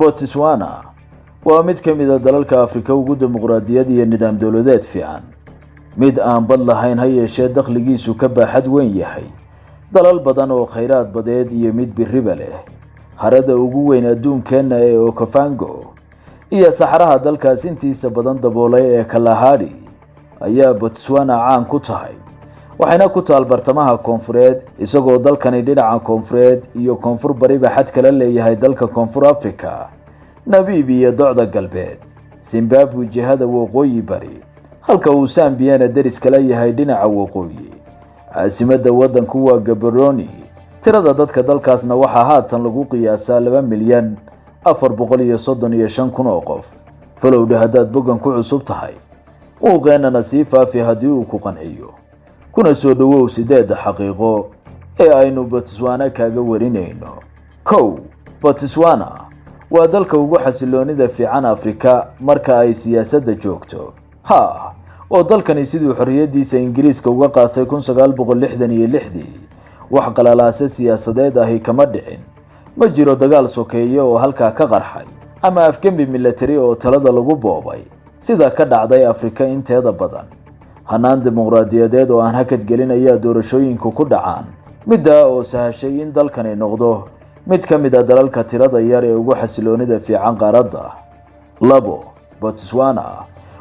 Botswana waa mid ka mid ah dalalka Afrika ugu dimuqraadiyad iyo nidaam dawladeed fiican, mid aan bad lahayn ha yeeshee dakhligiisu ka baaxad weyn yahay. dalal badan oo kheyraad badeed iyo mid biriba leh. harada ugu weyn adduunkeena ee Okavango iyo saxaraha dalkaas intiisa badan daboolay ee Kalahari ayaa Botswana caan ku tahay, waxayna ku taal bartamaha koonfureed, isagoo dalkani dhinaca koonfureed iyo koonfur bariba xad kala leeyahay dalka Koonfur Afrika, Namibia docda galbeed, Zimbabwe jihada waqooyi bari, halka uu Zambia deris kala yahay dhinaca waqooyi. caasimada wadanku waa Gaborone. tirada dadka dalkaasna waxaa haatan lagu qiyaasaa 2,435,000 oo qof. falowdha haddaad boggan ku cusub tahay, muuqeenana sii faafi haddii uu ku qanciyo, kuna soo dhawow 8 xaqiiqo ee aynu Botswana kaaga warinayno. 1. Botswana waa dalka ugu xasiloonida fiican Afrika marka ay siyaasadda joogto. oo dalkani siduu xorriyadiisa Ingiriiska uga qaatay 1966 wax qalalaase siyaasadeed ahi kama dhicin. ma jiro dagaal sokeeye oo halkaa ka qarxay ama afgembi military oo talada lagu boobay sida ka dhacday Afrika inteeda badan. hanaan dimuqraadiyadeed oo aan hakad gelin ayaa doorashooyinku ku dhacaan, midda oo sahashay in dalkani noqdo mid ka mid ah dalalka tirada yar ee ugu xasiloonida fiican qaaradda. 2. Botswana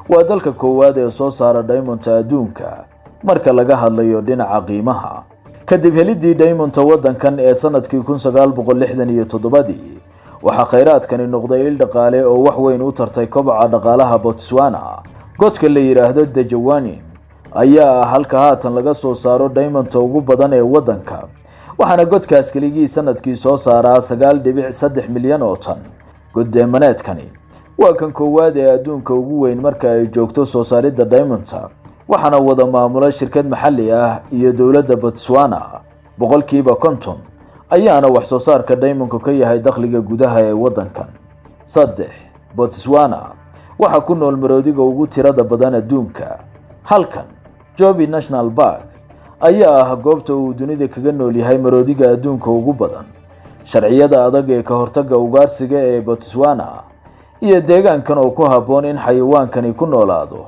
waa dalka koowaad ee soo saara diamond adduunka marka laga hadlayo dhinaca qiimaha. kadib helidii diamond wadankan ee sanadkii 1967 waxa kheyraadkani noqday il dhaqaale oo wax weyn u tartay kobaca dhaqaalaha Botswana. godka la yiraahdo Dejawani ayaa halka haatan laga soo saaro diamond ugu badan ee wadanka, waxaana godkaas keligii sanadkii soo saaraa 9.3 milyan oo tan. goddeemaneedkani waa kan koowaad ee adduunka ugu weyn marka ay joogto soo saaridda diamond, waxaana wada maamula shirkad maxalli ah iyo dawladda Botswana. 50% ayaana wax soo saarka diamondku ka yahay dakhliga gudaha ee wadankan. 3. Botswana waxa ku nool maroodiga ugu tirada badan adduunka. halkan Jobi National Park ayaa ah goobta uu dunida kaga nool yahay maroodiga adduunka ugu badan. sharciyada adag ee ka hortagga ugaarsiga ee Botswana iyo deegaankan oo ku haboon in xayawaankani ku noolaado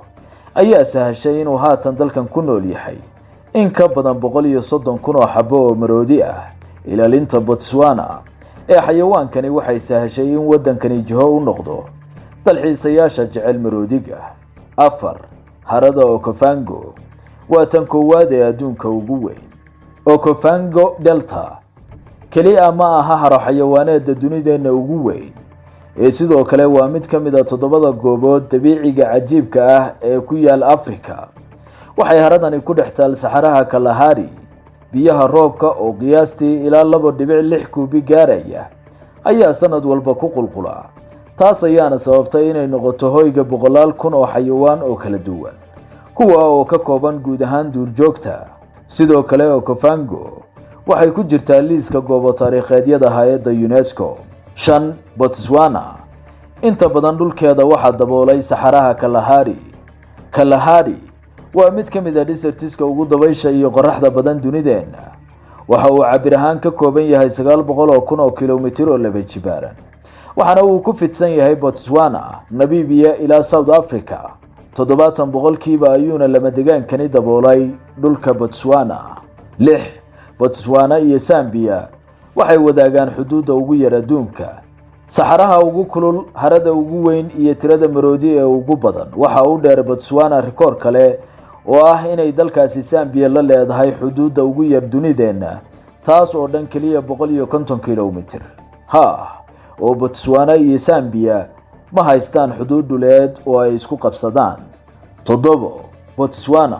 ayaa sahashay inuu haatan dalkan ku nool yahay in ka badan 130,000 oo xabo oo maroodi ah. ilaalinta Botswana ee xayawaankani waxay sahashay in wadankani jiho u noqdo dalxiisayaasha jecel maroodiga. 4. harada Okavango waa tan koowaad ee adduunka ugu weyn. Okavango Delta kaliya ma aha haro xayawaaneed dunideena ugu weyn, sidoo kale waa mid ka mid ah 7 goobood dabiiciga cajiibka ah ee ku yaal Afrika. waxay haradani ku dhex taal saxaraha Kalahari. biyaha roobka oo qiyaastii ilaa 2.6 kuubi gaaraya ayaa sanad walba ku qulqula, taas ayaana sababtay inay noqoto hoyga 100,000 oo xayawaan oo kala duwan, kuwa oo ka kooban guud ahaan duurjoogta. sidoo kale Okavango waxay ku jirtaa liiska goobo taariikheedyada hay'adda UNESCO. 5. Botswana inta badan dhulkeeda waxaa daboolay saxaraha Kalahari. Kalahari waa mid ka mid ah desertiska ugu dabaysha iyo qoraxda badan dunideena. waxa uu cabir ahaan ka kooban yahay 900,000 oo kiiloomitir oo laba jibaaran, waxaana uu ku fidsan yahay Botswana, Namibia ilaa South Africa. 70% ayuuna lama degaankani daboolay dhulka Botswana. 6. Botswana iyo Zambia waxay wadaagaan xuduudda ugu yar adduunka. saxaraha ugu kulul, harada ugu weyn iyo tirada maroodi ee ugu badan waxa uu dheer Botswana rikoor kale oo ah inay dalkaasi Zambia la leedahay xuduudda ugu yar dunideena, taas oo dhan kaliya 150 kiiloomitir. oo Botswana iyo Zambia ma haystaan xuduud dhuleed oo ay isku qabsadaan. 7. Botswana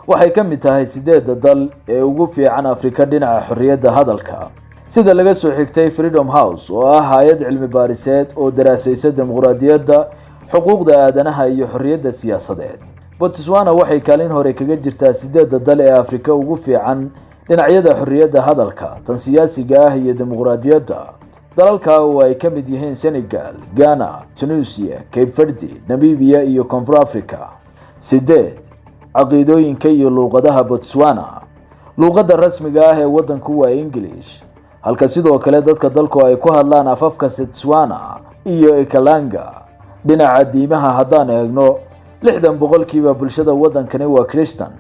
waxay ka mid tahay 8 dal ee ugu fiican Afrika dhinaca xorriyadda hadalka, sida laga soo xigtay Freedom House oo ah hay'ad cilmi baariseed oo daraasaysa dimuqraadiyadda, xuquuqda aadanaha iyo xorriyadda siyaasadeed. Botswana waxay kaalin hore kaga jirtaa 8 dal ee Afrika ugu fiican dhinacyada xorriyadda hadalka, tan siyaasiga ah iyo dimuqraadiyadda. dalalka oo ay ka mid yihiin Senegal, Ghana, Tunisia, Cape Verde, Namibia iyo Koonfur Afrika. 8. caqiidooyinka iyo luuqadaha Botswana. luuqadda rasmiga ah ee wadanku waa English, halka sidoo kale dadka dalku ay ku hadlaan afafka Setswana, iyo Ikalanga. dhinaca diimaha haddaan eegno 60% bulshada waddankani waa Kristan,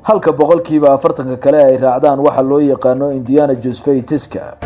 halka 40% kale ay raacdaan waxa loo yaqaano Indiana Josephitiska.